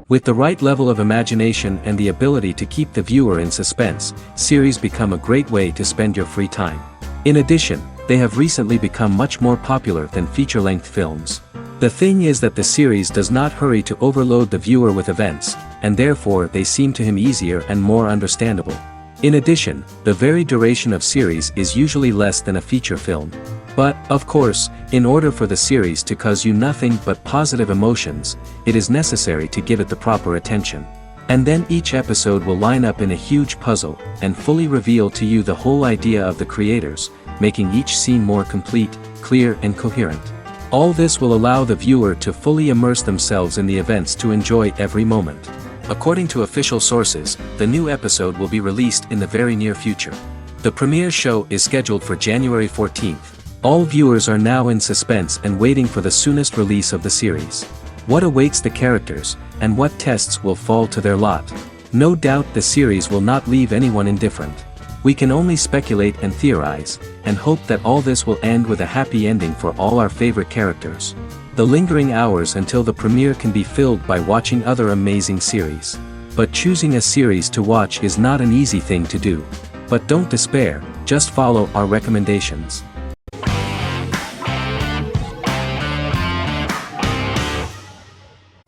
With the right level of imagination and the ability to keep the viewer in suspense, series become a great way to spend your free time. In addition, they have recently become much more popular than feature-length films. The thing is that the series does not hurry to overload the viewer with events, and therefore they seem to him easier and more understandable. In addition, the very duration of series is usually less than a feature film. But, of course, in order for the series to cause you nothing but positive emotions, it is necessary to give it the proper attention. And then each episode will line up in a huge puzzle, and fully reveal to you the whole idea of the creators, making each scene more complete, clear and coherent. All this will allow the viewer to fully immerse themselves in the events to enjoy every moment. According to official sources, the new episode will be released in the very near future. The premiere show is scheduled for January 14th. All viewers are now in suspense and waiting for the soonest release of the series. What awaits the characters, and what tests will fall to their lot? No doubt the series will not leave anyone indifferent. We can only speculate and theorize, and hope that all this will end with a happy ending for all our favorite characters. The lingering hours until the premiere can be filled by watching other amazing series. But choosing a series to watch is not an easy thing to do. But don't despair, just follow our recommendations.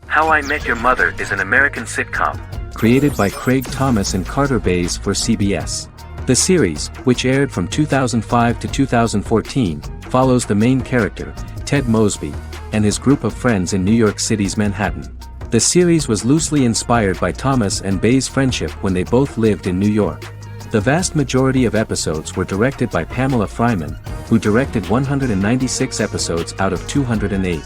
How I Met Your Mother is an American sitcom, created by Craig Thomas and Carter Bays for CBS. The series, which aired from 2005 to 2014, follows the main character, Ted Mosby, and his group of friends in New York City's Manhattan. The series was loosely inspired by Thomas and Bays' friendship when they both lived in New York. The vast majority of episodes were directed by Pamela Fryman, who directed 196 episodes out of 208.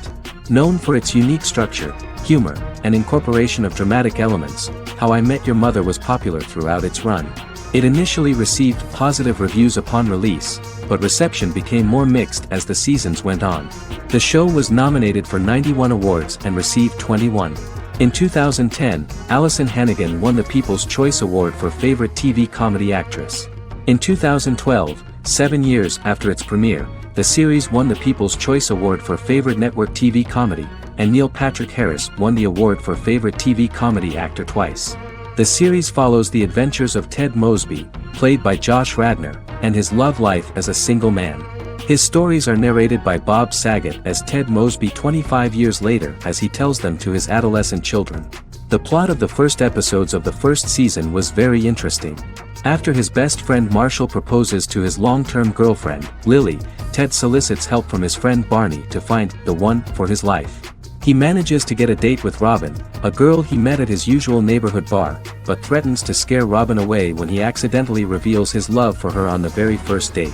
Known for its unique structure, humor, and incorporation of dramatic elements, How I Met Your Mother was popular throughout its run. It initially received positive reviews upon release, but reception became more mixed as the seasons went on. The show was nominated for 91 awards and received 21. In 2010, Allison Hannigan won the People's Choice Award for Favorite TV Comedy Actress. In 2012, 7 years after its premiere, the series won the People's Choice Award for Favorite Network TV Comedy, and Neil Patrick Harris won the award for Favorite TV Comedy Actor twice. The series follows the adventures of Ted Mosby, played by Josh Radnor, and his love life as a single man. His stories are narrated by Bob Saget as Ted Mosby 25 years later as he tells them to his adolescent children. The plot of the first episodes of the first season was very interesting. After his best friend Marshall proposes to his long-term girlfriend, Lily, Ted solicits help from his friend Barney to find the one for his life. He manages to get a date with Robin, a girl he met at his usual neighborhood bar, but threatens to scare Robin away when he accidentally reveals his love for her on the very first date.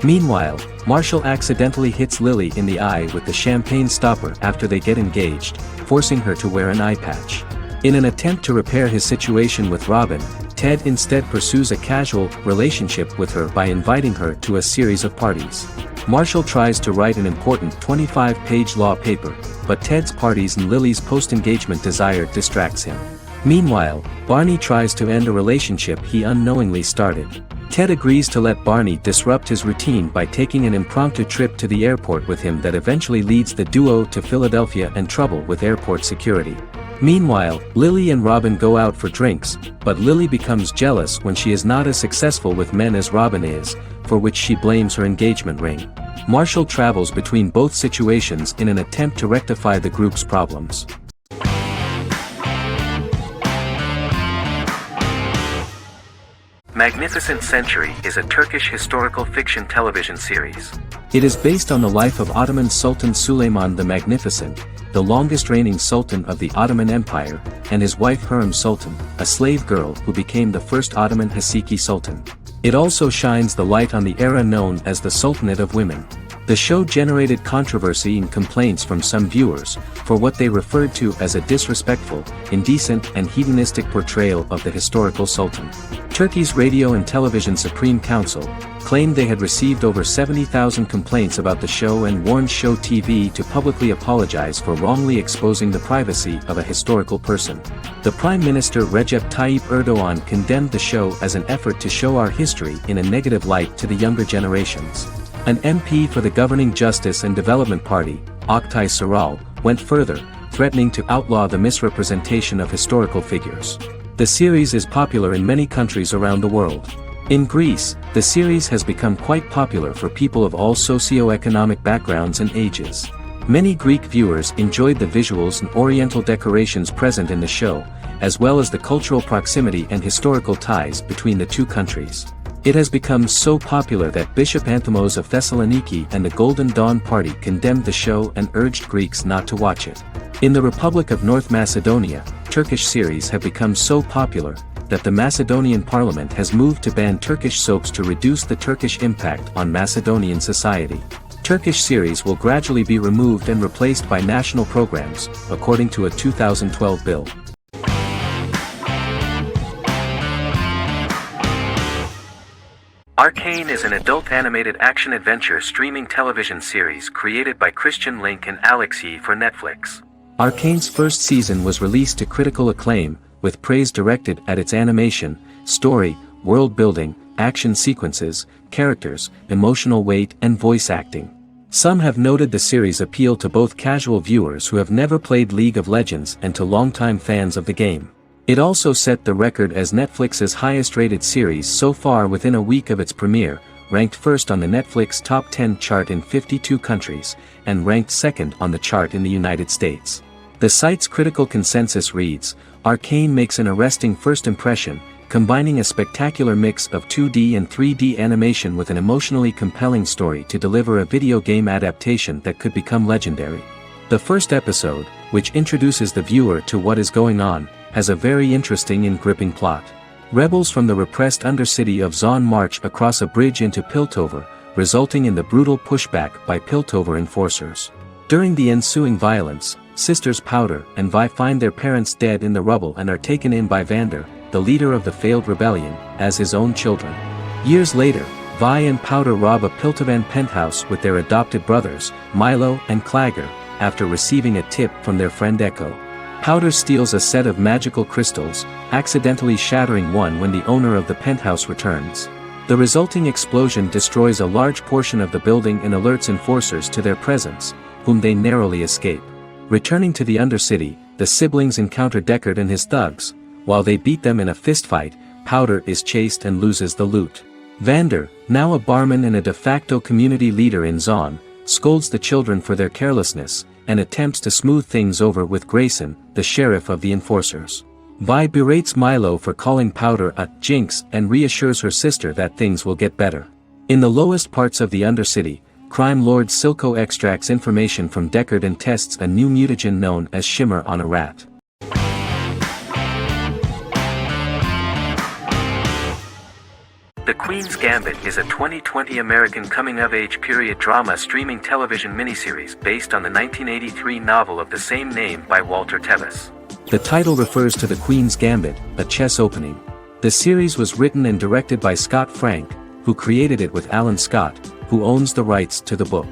Meanwhile, Marshall accidentally hits Lily in the eye with the champagne stopper after they get engaged, forcing her to wear an eye patch. In an attempt to repair his situation with Robin, Ted instead pursues a casual relationship with her by inviting her to a series of parties. Marshall tries to write an important 25-page law paper, but Ted's parties and Lily's post-engagement desire distracts him. Meanwhile, Barney tries to end a relationship he unknowingly started. Ted agrees to let Barney disrupt his routine by taking an impromptu trip to the airport with him that eventually leads the duo to Philadelphia and trouble with airport security. Meanwhile, Lily and Robin go out for drinks, but Lily becomes jealous when she is not as successful with men as Robin is, for which she blames her engagement ring. Marshall travels between both situations in an attempt to rectify the group's problems. Magnificent Century is a Turkish historical fiction television series. It is based on the life of Ottoman Sultan Süleyman the Magnificent, the longest reigning sultan of the Ottoman Empire, and his wife Hürrem Sultan, a slave girl who became the first Ottoman Haseki Sultan. It also shines the light on the era known as the Sultanate of Women. The show generated controversy and complaints from some viewers, for what they referred to as a disrespectful, indecent and hedonistic portrayal of the historical sultan. Turkey's Radio and Television Supreme Council claimed they had received over 70,000 complaints about the show and warned Show TV to publicly apologize for wrongly exposing the privacy of a historical person. The Prime Minister Recep Tayyip Erdogan condemned the show as an effort to show our history in a negative light to the younger generations. An MP for the governing Justice and Development Party, Oktay Saral, went further, threatening to outlaw the misrepresentation of historical figures. The series is popular in many countries around the world. In Greece, the series has become quite popular for people of all socio-economic backgrounds and ages. Many Greek viewers enjoyed the visuals and oriental decorations present in the show, as well as the cultural proximity and historical ties between the two countries. It has become so popular that Bishop Anthimos of Thessaloniki and the Golden Dawn Party condemned the show and urged Greeks not to watch it. In the Republic of North Macedonia, Turkish series have become so popular that the Macedonian parliament has moved to ban Turkish soaps to reduce the Turkish impact on Macedonian society. Turkish series will gradually be removed and replaced by national programs, according to a 2012 bill. Arcane is an adult animated action-adventure streaming television series created by Christian Link and Alex Yee for Netflix. Arcane's first season was released to critical acclaim, with praise directed at its animation, story, world building, action sequences, characters, emotional weight and voice acting. Some have noted the series' appeal to both casual viewers who have never played League of Legends and to longtime fans of the game. It also set the record as Netflix's highest-rated series so far within a week of its premiere, ranked first on the Netflix Top 10 chart in 52 countries, and ranked second on the chart in the United States. The site's critical consensus reads, "Arcane makes an arresting first impression, combining a spectacular mix of 2D and 3D animation with an emotionally compelling story to deliver a video game adaptation that could become legendary." The first episode, which introduces the viewer to what is going on, has a very interesting and gripping plot. Rebels from the repressed undercity of Zon march across a bridge into Piltover, resulting in the brutal pushback by Piltover enforcers. During the ensuing violence, sisters Powder and Vi find their parents dead in the rubble and are taken in by Vander, the leader of the failed rebellion, as his own children. Years later, Vi and Powder rob a Piltovan penthouse with their adopted brothers, Milo and Clagger, after receiving a tip from their friend Echo. Powder steals a set of magical crystals, accidentally shattering one when the owner of the penthouse returns. The resulting explosion destroys a large portion of the building and alerts enforcers to their presence, whom they narrowly escape. Returning to the Undercity, the siblings encounter Deckard and his thugs. While they beat them in a fistfight, Powder is chased and loses the loot. Vander, now a barman and a de facto community leader in Zon, scolds the children for their carelessness, and attempts to smooth things over with Grayson, the sheriff of the enforcers. Vi berates Milo for calling Powder a jinx and reassures her sister that things will get better. In the lowest parts of the Undercity, crime lord Silco extracts information from Deckard and tests a new mutagen known as Shimmer on a rat. The Queen's Gambit is a 2020 American coming-of-age period drama streaming television miniseries based on the 1983 novel of the same name by Walter Tevis. The title refers to the Queen's Gambit, a chess opening. The series was written and directed by Scott Frank, who created it with Alan Scott, who owns the rights to the book.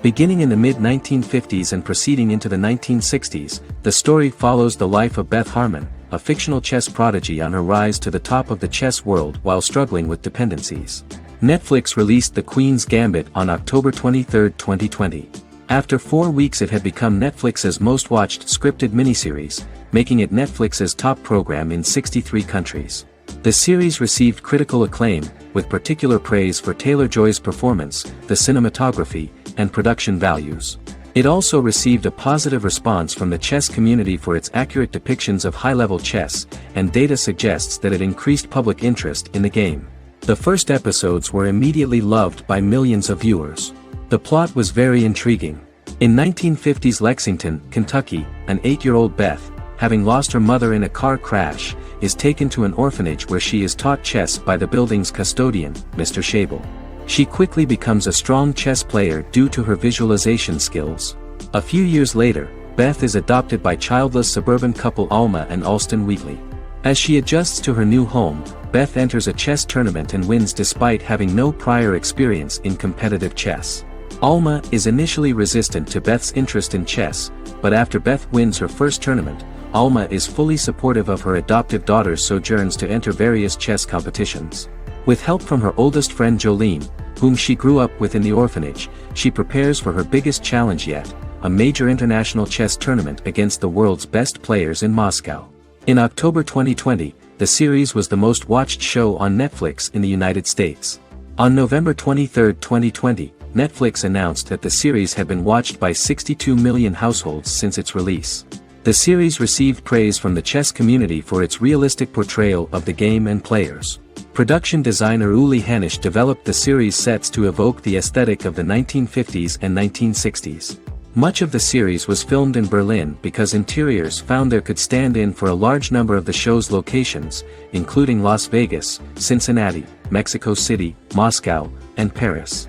Beginning in the mid-1950s and proceeding into the 1960s, the story follows the life of Beth Harmon, a fictional chess prodigy on her rise to the top of the chess world while struggling with dependencies. Netflix released The Queen's Gambit on October 23, 2020. After 4 weeks it had become Netflix's most-watched scripted miniseries, making it Netflix's top program in 63 countries. The series received critical acclaim, with particular praise for Taylor-Joy's performance, the cinematography, and production values. It also received a positive response from the chess community for its accurate depictions of high-level chess, and data suggests that it increased public interest in the game. The first episodes were immediately loved by millions of viewers. The plot was very intriguing. In 1950s Lexington, Kentucky, an 8-year-old Beth, having lost her mother in a car crash, is taken to an orphanage where she is taught chess by the building's custodian, Mr. Shable. She quickly becomes a strong chess player due to her visualization skills. A few years later, Beth is adopted by childless suburban couple Alma and Alston Wheatley. As she adjusts to her new home, Beth enters a chess tournament and wins despite having no prior experience in competitive chess. Alma is initially resistant to Beth's interest in chess, but after Beth wins her first tournament, Alma is fully supportive of her adoptive daughter's sojourns to enter various chess competitions. With help from her oldest friend Jolene, whom she grew up with in the orphanage, she prepares for her biggest challenge yet, a major international chess tournament against the world's best players in Moscow. In October 2020, the series was the most watched show on Netflix in the United States. On November 23, 2020, Netflix announced that the series had been watched by 62 million households since its release. The series received praise from the chess community for its realistic portrayal of the game and players. Production designer Uli Hanisch developed the series sets to evoke the aesthetic of the 1950s and 1960s. Much of the series was filmed in Berlin because interiors found there could stand in for a large number of the show's locations, including Las Vegas, Cincinnati, Mexico City, Moscow, and Paris.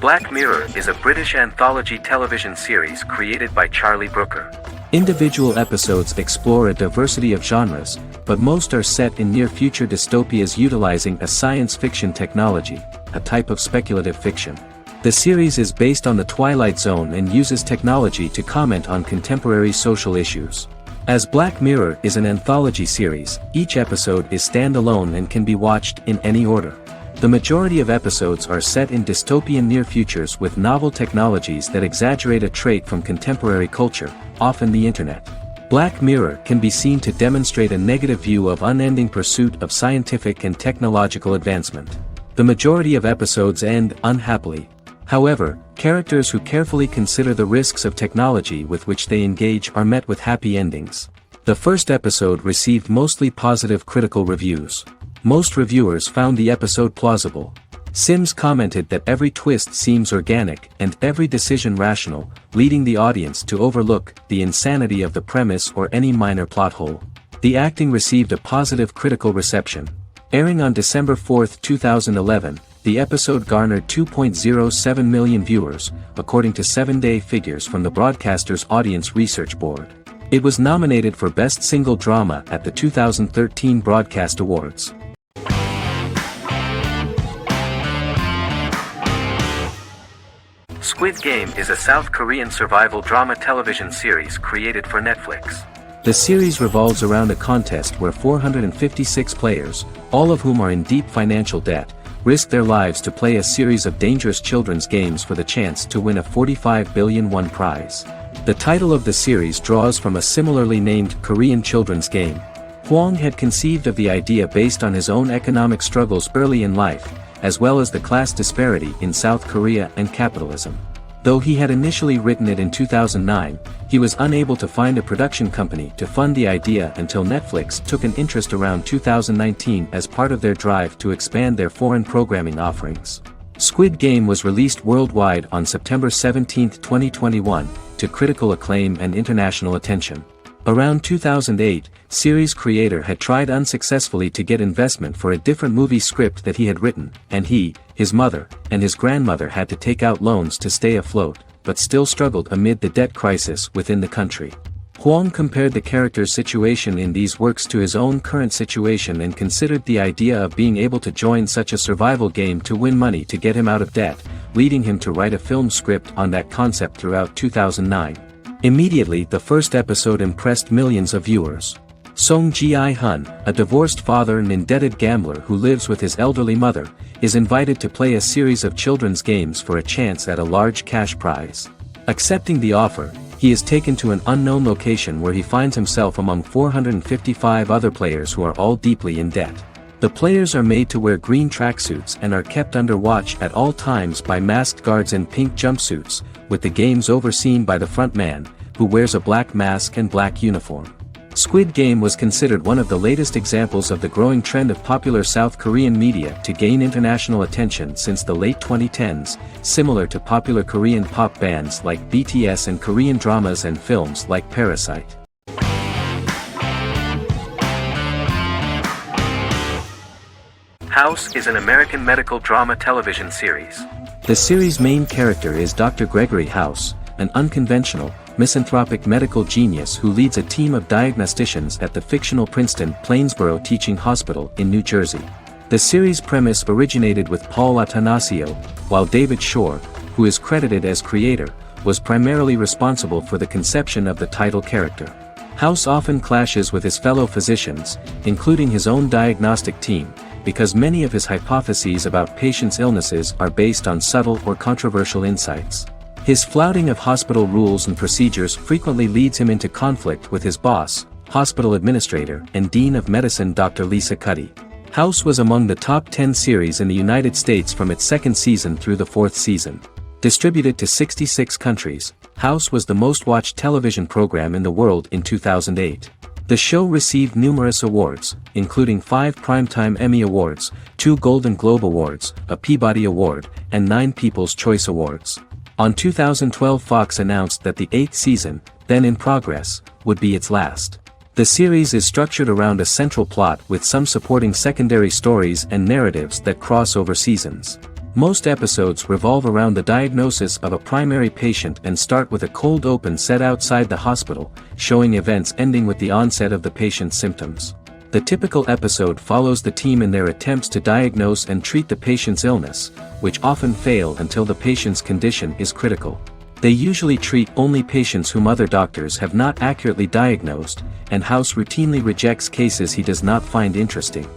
Black Mirror is a British anthology television series created by Charlie Brooker. Individual episodes explore a diversity of genres, but most are set in near-future dystopias utilizing a science fiction technology, a type of speculative fiction. The series is based on the Twilight Zone and uses technology to comment on contemporary social issues. As Black Mirror is an anthology series, each episode is standalone and can be watched in any order. The majority of episodes are set in dystopian near futures with novel technologies that exaggerate a trait from contemporary culture, often the internet. Black Mirror can be seen to demonstrate a negative view of unending pursuit of scientific and technological advancement. The majority of episodes end unhappily. However, characters who carefully consider the risks of technology with which they engage are met with happy endings. The first episode received mostly positive critical reviews. Most reviewers found the episode plausible. Sims commented that every twist seems organic and every decision rational, leading the audience to overlook the insanity of the premise or any minor plot hole. The acting received a positive critical reception. Airing on December 4, 2011, the episode garnered 2.07 million viewers, according to 7-day figures from the broadcaster's Audience Research Board. It was nominated for Best Single Drama at the 2013 Broadcast Awards. Squid Game is a South Korean survival drama television series created for Netflix. The series revolves around a contest where 456 players, all of whom are in deep financial debt, risk their lives to play a series of dangerous children's games for the chance to win a 45 billion won prize. The title of the series draws from a similarly named Korean children's game. Hwang had conceived of the idea based on his own economic struggles early in life, as well as the class disparity in South Korea and capitalism. Though he had initially written it in 2009, he was unable to find a production company to fund the idea until Netflix took an interest around 2019 as part of their drive to expand their foreign programming offerings. Squid Game was released worldwide on September 17, 2021, to critical acclaim and international attention. Around 2008, series creator had tried unsuccessfully to get investment for a different movie script that he had written, and he, his mother, and his grandmother had to take out loans to stay afloat, but still struggled amid the debt crisis within the country. Hwang compared the character's situation in these works to his own current situation and considered the idea of being able to join such a survival game to win money to get him out of debt, leading him to write a film script on that concept throughout 2009. Immediately the first episode impressed millions of viewers. Song Ji-hun, a divorced father and indebted gambler who lives with his elderly mother, is invited to play a series of children's games for a chance at a large cash prize. Accepting the offer, he is taken to an unknown location where he finds himself among 455 other players who are all deeply in debt. The players are made to wear green tracksuits and are kept under watch at all times by masked guards in pink jumpsuits, with the games overseen by the front man, who wears a black mask and black uniform. Squid Game was considered one of the latest examples of the growing trend of popular South Korean media to gain international attention since the late 2010s, similar to popular Korean pop bands like BTS and Korean dramas and films like Parasite. House is an American medical drama television series. The series' main character is Dr. Gregory House, an unconventional, misanthropic medical genius who leads a team of diagnosticians at the fictional Princeton Plainsboro Teaching Hospital in New Jersey. The series' premise originated with Paul Attanasio, while David Shore, who is credited as creator, was primarily responsible for the conception of the title character. House often clashes with his fellow physicians, including his own diagnostic team, because many of his hypotheses about patients' illnesses are based on subtle or controversial insights. His flouting of hospital rules and procedures frequently leads him into conflict with his boss, hospital administrator and dean of medicine Dr. Lisa Cuddy. House was among the top 10 series in the United States from its second season through the fourth season. Distributed to 66 countries, House was the most-watched television program in the world in 2008. The show received numerous awards, including 5 Primetime Emmy Awards, 2 Golden Globe Awards, a Peabody Award, and 9 People's Choice Awards. On 2012, Fox announced that the 8th season, then in progress, would be its last. The series is structured around a central plot with some supporting secondary stories and narratives that cross over seasons. Most episodes revolve around the diagnosis of a primary patient and start with a cold open set outside the hospital, showing events ending with the onset of the patient's symptoms. The typical episode follows the team in their attempts to diagnose and treat the patient's illness, which often fail until the patient's condition is critical. They usually treat only patients whom other doctors have not accurately diagnosed, and House routinely rejects cases he does not find interesting.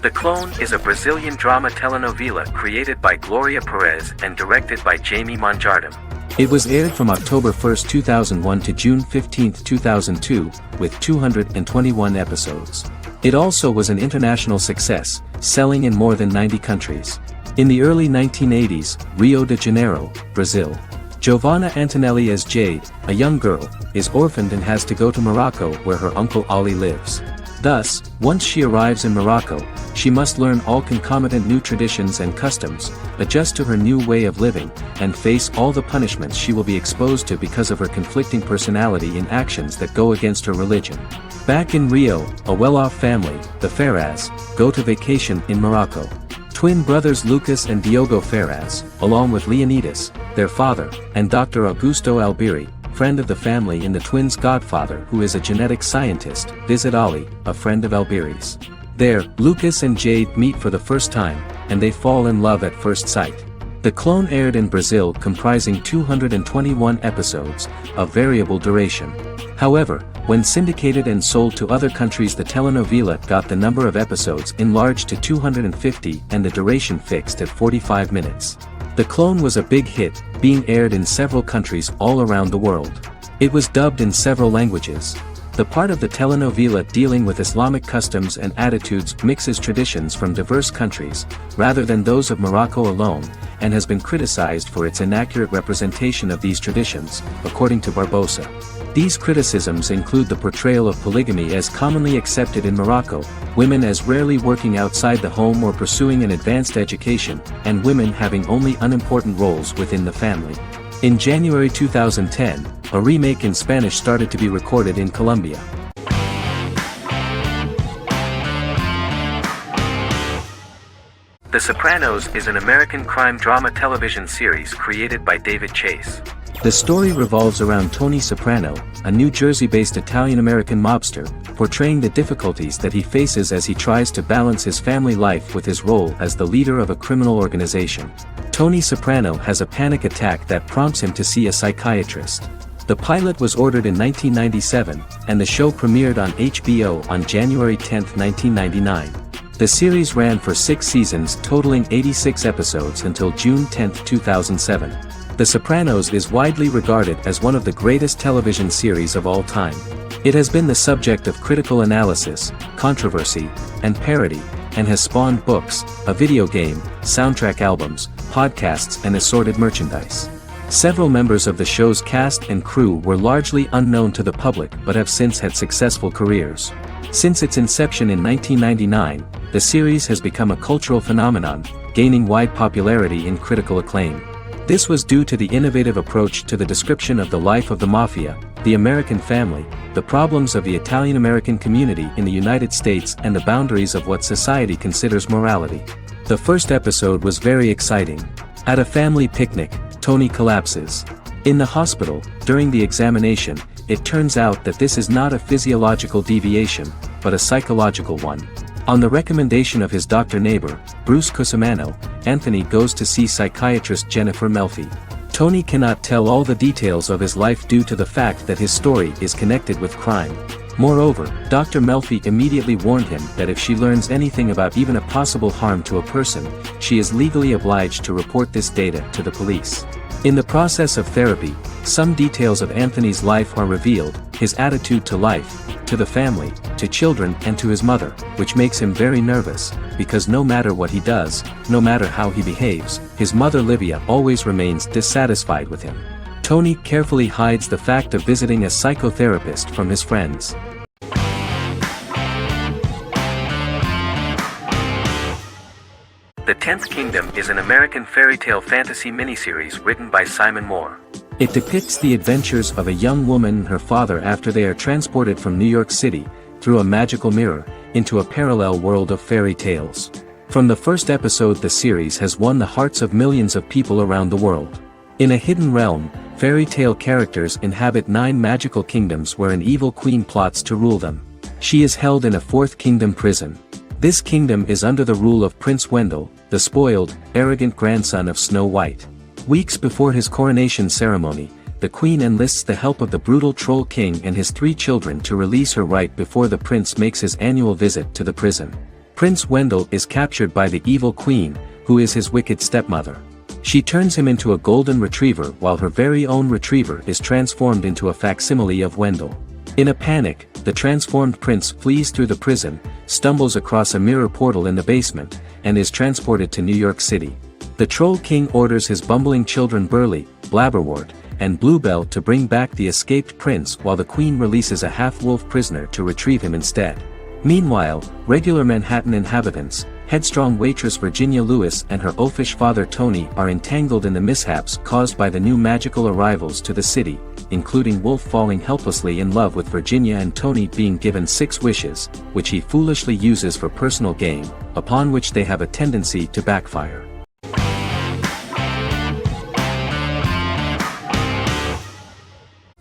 The Clone is a Brazilian drama telenovela created by Gloria Perez and directed by Jamie Monjardim. It was aired from October 1, 2001 to June 15, 2002, with 221 episodes. It also was an international success, selling in more than 90 countries. In the early 1980s, Rio de Janeiro, Brazil. Giovanna Antonelli as Jade, a young girl, is orphaned and has to go to Morocco where her uncle Ali lives. Thus, once she arrives in Morocco, she must learn all concomitant new traditions and customs, adjust to her new way of living, and face all the punishments she will be exposed to because of her conflicting personality in actions that go against her religion. Back in Rio, a well-off family, the Ferraz, go to vacation in Morocco. Twin brothers Lucas and Diogo Ferraz, along with Leonidas, their father, and Dr. Augusto Albiri, friend of the family and the twins' godfather who is a genetic scientist, visit Ali, a friend of Albiri's. There, Lucas and Jade meet for the first time, and they fall in love at first sight. The Clone aired in Brazil comprising 221 episodes, of variable duration. However, when syndicated and sold to other countries, the telenovela got the number of episodes enlarged to 250 and the duration fixed at 45 minutes. The Clone was a big hit, being aired in several countries all around the world. It was dubbed in several languages. The part of the telenovela dealing with Islamic customs and attitudes mixes traditions from diverse countries, rather than those of Morocco alone, and has been criticized for its inaccurate representation of these traditions, according to Barbosa. These criticisms include the portrayal of polygamy as commonly accepted in Morocco, women as rarely working outside the home or pursuing an advanced education, and women having only unimportant roles within the family. In January 2010, a remake in Spanish started to be recorded in Colombia. The Sopranos is an American crime drama television series created by David Chase. The story revolves around Tony Soprano, a New Jersey-based Italian-American mobster, portraying the difficulties that he faces as he tries to balance his family life with his role as the leader of a criminal organization. Tony Soprano has a panic attack that prompts him to see a psychiatrist. The pilot was ordered in 1997, and the show premiered on HBO on January 10, 1999. The series ran for 6 seasons totaling 86 episodes until June 10, 2007. The Sopranos is widely regarded as one of the greatest television series of all time. It has been the subject of critical analysis, controversy, and parody, and has spawned books, a video game, soundtrack albums, podcasts and assorted merchandise. Several members of the show's cast and crew were largely unknown to the public but have since had successful careers. Since its inception in 1999, the series has become a cultural phenomenon, gaining wide popularity and critical acclaim. This was due to the innovative approach to the description of the life of the mafia, the American family, the problems of the Italian-American community in the United States and the boundaries of what society considers morality. The first episode was very exciting. At a family picnic, Tony collapses. In the hospital, during the examination, it turns out that this is not a physiological deviation, but a psychological one. On the recommendation of his doctor neighbor, Bruce Cusimano, Anthony goes to see psychiatrist Jennifer Melfi. Tony cannot tell all the details of his life due to the fact that his story is connected with crime. Moreover, Dr. Melfi immediately warned him that if she learns anything about even a possible harm to a person, she is legally obliged to report this data to the police. In the process of therapy, some details of Anthony's life are revealed, his attitude to life, to the family, to children and to his mother, which makes him very nervous, because no matter what he does, no matter how he behaves, his mother Livia always remains dissatisfied with him. Tony carefully hides the fact of visiting a psychotherapist from his friends. The Tenth Kingdom is an American fairy tale fantasy miniseries written by Simon Moore. It depicts the adventures of a young woman and her father after they are transported from New York City, through a magical mirror, into a parallel world of fairy tales. From the first episode, the series has won the hearts of millions of people around the world. In a hidden realm, fairy tale characters inhabit 9 magical kingdoms where an evil queen plots to rule them. She is held in a 4th kingdom prison. This kingdom is under the rule of Prince Wendell, the spoiled, arrogant grandson of Snow White. Weeks before his coronation ceremony, the queen enlists the help of the brutal Troll King and his 3 children to release her right before the prince makes his annual visit to the prison. Prince Wendell is captured by the evil queen, who is his wicked stepmother. She turns him into a golden retriever while her very own retriever is transformed into a facsimile of Wendell. In a panic, the transformed prince flees through the prison, stumbles across a mirror portal in the basement, and is transported to New York City. The Troll King orders his bumbling children Burley, Blabberwort, and Bluebell to bring back the escaped prince while the queen releases a half-wolf prisoner to retrieve him instead. Meanwhile, regular Manhattan inhabitants, headstrong waitress Virginia Lewis and her oafish father Tony are entangled in the mishaps caused by the new magical arrivals to the city, including Wolf falling helplessly in love with Virginia and Tony being given 6 wishes, which he foolishly uses for personal gain, upon which they have a tendency to backfire.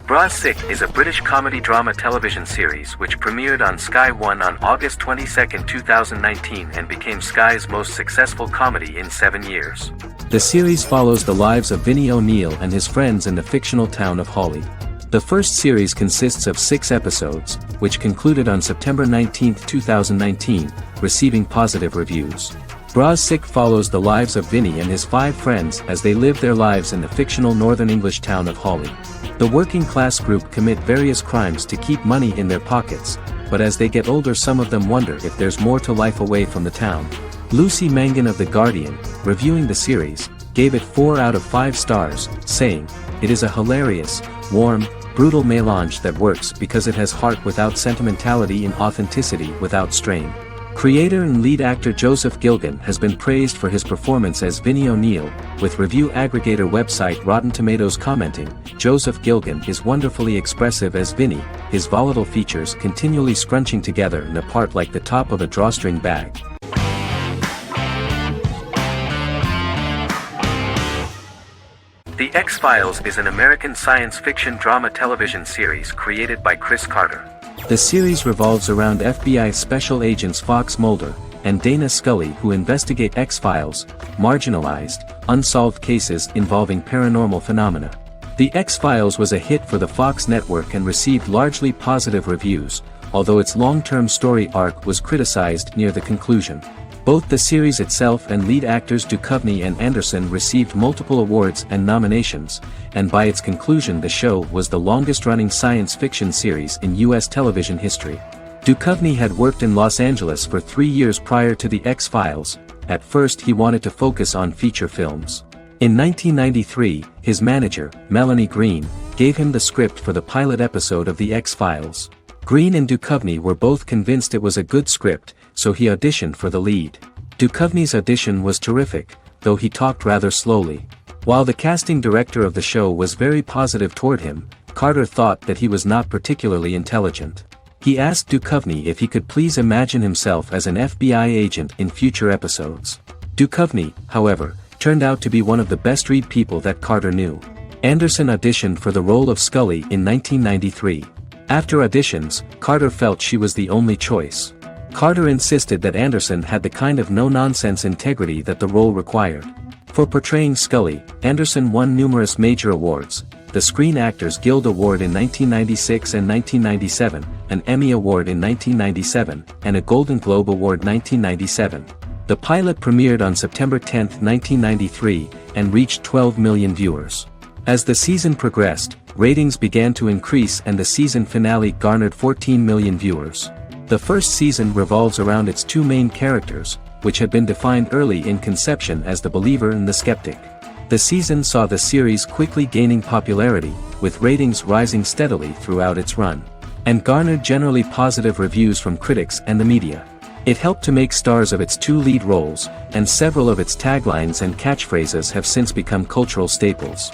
Bras Sick is a British comedy drama television series which premiered on Sky One on August 22, 2019 and became Sky's most successful comedy in 7 years. The series follows the lives of Vinnie O'Neill and his friends in the fictional town of Hawley. The first series consists of 6 episodes, which concluded on September 19, 2019, receiving positive reviews. Bras Sick follows the lives of Vinnie and his 5 friends as they live their lives in the fictional Northern English town of Hawley. The working class group commit various crimes to keep money in their pockets, but as they get older some of them wonder if there's more to life away from the town. Lucy Mangan of The Guardian, reviewing the series, gave it 4 out of 5 stars, saying, "It is a hilarious, warm, brutal melange that works because it has heart without sentimentality and authenticity without strain." Creator and lead actor Joseph Gilgun has been praised for his performance as Vinnie O'Neill, with review aggregator website Rotten Tomatoes commenting, "Joseph Gilgun is wonderfully expressive as Vinnie, his volatile features continually scrunching together and apart like the top of a drawstring bag." The X-Files is an American science fiction drama television series created by Chris Carter. The series revolves around FBI Special Agents Fox Mulder and Dana Scully who investigate X-Files, marginalized, unsolved cases involving paranormal phenomena. The X-Files was a hit for the Fox network and received largely positive reviews, although its long-term story arc was criticized near the conclusion. Both the series itself and lead actors Duchovny and Anderson received multiple awards and nominations, and by its conclusion the show was the longest-running science fiction series in U.S. television history. Duchovny had worked in Los Angeles for 3 years prior to The X-Files. At first he wanted to focus on feature films. In 1993, his manager, Melanie Green, gave him the script for the pilot episode of The X-Files. Green and Duchovny were both convinced it was a good script, so he auditioned for the lead. Duchovny's audition was terrific, though he talked rather slowly. While the casting director of the show was very positive toward him, Carter thought that he was not particularly intelligent. He asked Duchovny if he could please imagine himself as an FBI agent in future episodes. Duchovny, however, turned out to be one of the best-read people that Carter knew. Anderson auditioned for the role of Scully in 1993. After auditions, Carter felt she was the only choice. Carter insisted that Anderson had the kind of no-nonsense integrity that the role required. For portraying Scully, Anderson won numerous major awards: the Screen Actors Guild Award in 1996 and 1997, an Emmy Award in 1997, and a Golden Globe Award 1997. The pilot premiered on September 10, 1993, and reached 12 million viewers. As the season progressed, ratings began to increase and the season finale garnered 14 million viewers. The first season revolves around its two main characters, which had been defined early in conception as the believer and the skeptic. The season saw the series quickly gaining popularity, with ratings rising steadily throughout its run, and garnered generally positive reviews from critics and the media. It helped to make stars of its two lead roles, and several of its taglines and catchphrases have since become cultural staples.